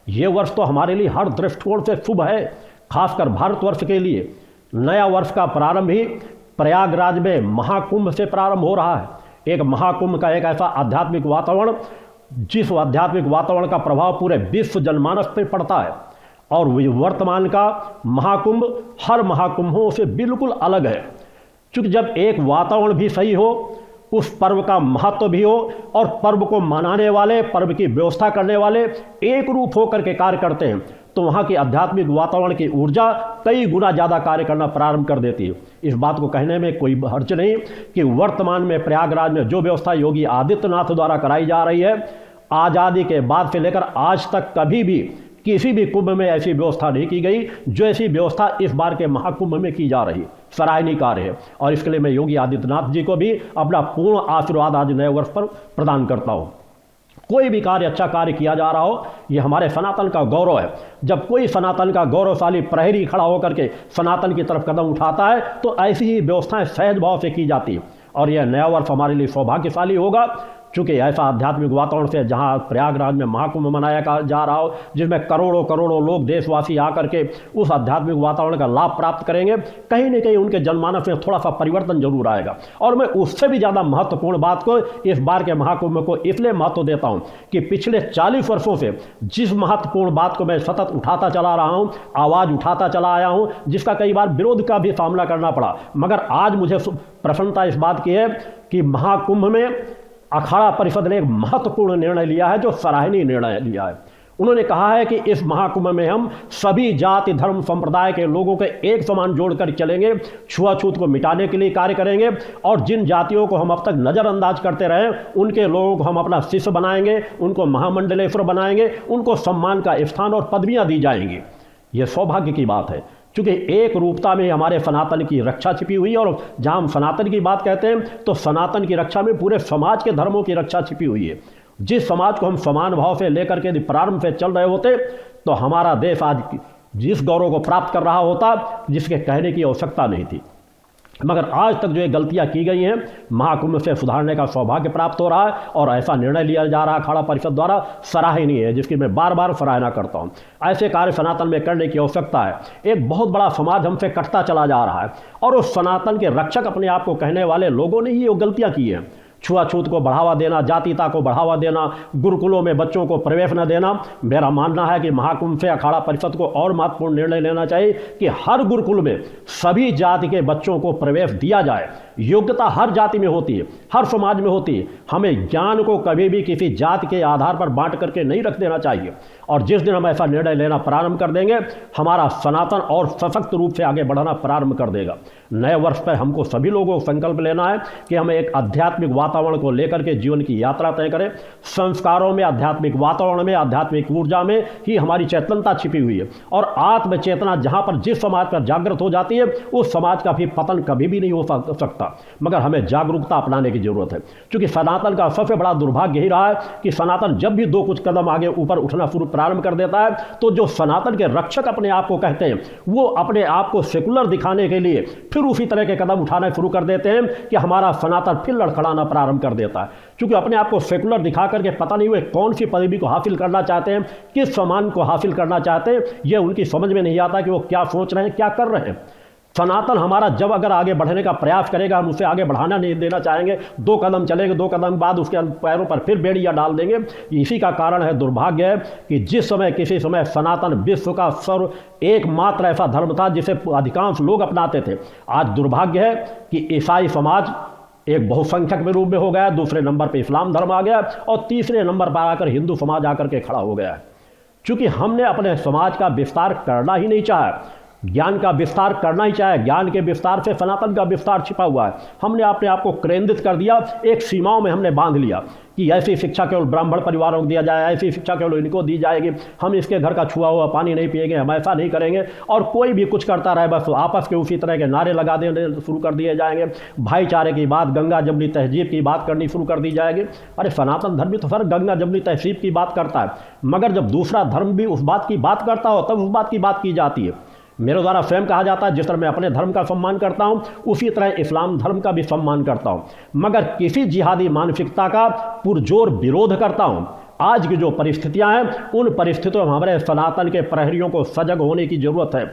ये वर्ष तो हमारे लिए हर दृष्टिकोण से शुभ है, खासकर भारतवर्ष के लिए। नया वर्ष का प्रारंभ ही प्रयागराज में महाकुंभ से प्रारंभ हो रहा है। एक महाकुंभ का एक ऐसा आध्यात्मिक वातावरण, जिस आध्यात्मिक वातावरण का प्रभाव पूरे विश्व जनमानस पर पड़ता है। और वर्तमान का महाकुंभ हर महाकुंभों से बिल्कुल अलग है, क्योंकि जब एक वातावरण भी सही हो, उस पर्व का महत्व भी हो और पर्व को मनाने वाले, पर्व की व्यवस्था करने वाले एक रूप होकर के कार्य करते हैं, तो वहाँ की आध्यात्मिक वातावरण की ऊर्जा कई गुना ज़्यादा कार्य करना प्रारंभ कर देती है। इस बात को कहने में कोई हर्ज नहीं कि वर्तमान में प्रयागराज में जो व्यवस्था योगी आदित्यनाथ द्वारा कराई जा रही है, आज़ादी के बाद से लेकर आज तक कभी भी किसी भी कुंभ में ऐसी व्यवस्था नहीं की गई जो ऐसी व्यवस्था इस बार के महाकुंभ में की जा रही। सराहनीय कार्य है और इसके लिए मैं योगी आदित्यनाथ जी को भी अपना पूर्ण आशीर्वाद आज नए वर्ष पर प्रदान करता हूँ। कोई भी कार्य, अच्छा कार्य किया जा रहा हो, ये हमारे सनातन का गौरव है। जब कोई सनातन का गौरवशाली प्रहरी खड़ा होकर के सनातन की तरफ कदम उठाता है तो ऐसी ही व्यवस्थाएं सहज भाव से की जाती है। और यह नया वर्ष हमारे लिए सौभाग्यशाली होगा, चूँकि ऐसा आध्यात्मिक वातावरण से जहाँ प्रयागराज में महाकुंभ मनाया जा रहा हो, जिसमें करोड़ों करोड़ों लोग देशवासी आकर के उस आध्यात्मिक वातावरण का लाभ प्राप्त करेंगे, कहीं न कहीं उनके जनमानस में थोड़ा सा परिवर्तन जरूर आएगा। और मैं उससे भी ज़्यादा महत्वपूर्ण बात को इस बार के महाकुंभ को इसलिए महत्व देता हूँ कि पिछले 40 वर्षों से जिस महत्वपूर्ण बात को मैं सतत उठाता चला रहा हूँ, आवाज़ उठाता चला आया हूँ, जिसका कई बार विरोध का भी सामना करना पड़ा, मगर आज मुझे प्रसन्नता इस बात की है कि महाकुंभ में अखाड़ा परिषद ने एक महत्वपूर्ण निर्णय लिया है, जो सराहनीय निर्णय लिया है। उन्होंने कहा है कि इस महाकुंभ में हम सभी जाति धर्म संप्रदाय के लोगों के एक समान जोड़कर चलेंगे, छुआछूत को मिटाने के लिए कार्य करेंगे और जिन जातियों को हम अब तक नज़रअंदाज करते रहे उनके लोगों को हम अपना शिष्य बनाएंगे, उनको महामंडलेश्वर बनाएंगे, उनको सम्मान का स्थान और पदवियाँ दी जाएंगी। ये सौभाग्य की बात है, क्योंकि एक रूपता में हमारे सनातन की रक्षा छिपी हुई है। और जहाँ हम सनातन की बात कहते हैं तो सनातन की रक्षा में पूरे समाज के धर्मों की रक्षा छिपी हुई है। जिस समाज को हम समान भाव से लेकर के यदि प्रारंभ से चल रहे होते तो हमारा देश आज जिस गौरव को प्राप्त कर रहा होता, जिसके कहने की आवश्यकता नहीं थी। मगर आज तक जो ये गलतियां की गई हैं, महाकुंभ से सुधारने का सौभाग्य प्राप्त हो रहा है और ऐसा निर्णय लिया जा रहा है अखाड़ा परिषद द्वारा, सराहनीय है, जिसकी मैं बार बार सराहना करता हूं। ऐसे कार्य सनातन में करने की आवश्यकता है। एक बहुत बड़ा समाज हमसे कटता चला जा रहा है और उस सनातन के रक्षक अपने आप को कहने वाले लोगों ने ही वो गलतियां की हैं। छुआछूत को बढ़ावा देना, जातीयता को बढ़ावा देना, गुरुकुलों में बच्चों को प्रवेश न देना। मेरा मानना है कि महाकुंभ से अखाड़ा परिषद को और महत्वपूर्ण निर्णय लेना चाहिए कि हर गुरुकुल में सभी जाति के बच्चों को प्रवेश दिया जाए। योग्यता हर जाति में होती है, हर समाज में होती है। हमें ज्ञान को कभी भी किसी जाति के आधार पर बांट करके नहीं रख देना चाहिए। और जिस दिन हम ऐसा निर्णय लेना प्रारंभ कर देंगे, हमारा सनातन और सशक्त रूप से आगे बढ़ना प्रारंभ कर देगा। नए वर्ष पर हमको सभी लोगों को संकल्प लेना है कि हम एक आध्यात्मिक वातावरण को लेकर के जीवन की यात्रा तय करें। संस्कारों में, आध्यात्मिक वातावरण में, आध्यात्मिक ऊर्जा में ही हमारी चेतनता छिपी हुई है। और आत्म चेतना जहाँ पर जिस समाज पर जागृत हो जाती है, उस समाज का भी पतन कभी भी नहीं हो सकता। मगर हमें जागरूकता अपनाने की जरूरत है, क्योंकि सनातन का सबसे बड़ा दुर्भाग्य ही रहा है कि सनातन जब भी दो कुछ कदम आगे ऊपर उठना प्रारंभ कर देता है, तो जो सनातन के रक्षक अपने आप को कहते हैं, वो अपने आप को सेकुलर दिखाने के लिए फिर उसी तरह के कदम उठाना शुरू कर देते हैं कि हमारा सनातन फिर लड़खड़ाना प्रारंभ कर देता है। क्योंकि अपने आप को सेकुलर दिखा करके पता नहीं वे कौन सी पदवी को हासिल करना चाहते हैं, किस सम्मान को हासिल करना चाहते हैं, यह उनकी समझ में नहीं आता कि वो क्या सोच रहे हैं, क्या कर रहे हैं। सनातन हमारा जब अगर आगे बढ़ने का प्रयास करेगा, हम उसे आगे बढ़ाना नहीं देना चाहेंगे। 2 कदम चलेंगे, 2 कदम बाद उसके पैरों पर फिर बेड़ियां डाल देंगे। इसी का कारण है, दुर्भाग्य है कि जिस समय किसी समय सनातन विश्व का सर्व एकमात्र ऐसा धर्म था जिसे अधिकांश लोग अपनाते थे, आज दुर्भाग्य है कि ईसाई समाज एक बहुसंख्यक में रूप में हो गया, दूसरे नंबर पर इस्लाम धर्म आ गया और तीसरे नंबर पर आकर हिंदू समाज आकर के खड़ा हो गया है। क्योंकि हमने अपने समाज का विस्तार करना ही नहीं चाहा, ज्ञान का विस्तार करना ही चाहे। ज्ञान के विस्तार से सनातन का विस्तार छिपा हुआ है। हमने अपने आप को केंद्रित कर दिया, एक सीमाओं में हमने बांध लिया कि ऐसी शिक्षा केवल ब्राह्मण परिवारों को दिया जाए, ऐसी शिक्षा केवल इनको दी जाएगी, हम इसके घर का छुआ हुआ पानी नहीं पिएंगे, हम ऐसा नहीं करेंगे। और कोई भी कुछ करता रहे, बस आपस के उसी तरह के नारे लगा देने शुरू कर दिए जाएंगे। भाईचारे की बात, गंगा जमनी तहजीब की बात करनी शुरू कर दी जाएगी। अरे सनातन धर्म भी तो सर गंगा जमनी तहजीब की बात करता है, मगर जब दूसरा धर्म भी उस बात की बात करता हो तब उस बात की बात की जाती है। मेरे द्वारा स्वयं कहा जाता है, जिस तरह मैं अपने धर्म का सम्मान करता हूं, उसी तरह इस्लाम धर्म का भी सम्मान करता हूं, मगर किसी जिहादी मानसिकता का पुरजोर विरोध करता हूं। आज की जो परिस्थितियां हैं उन परिस्थितियों में हमारे सनातन के प्रहरियों को सजग होने की जरूरत है।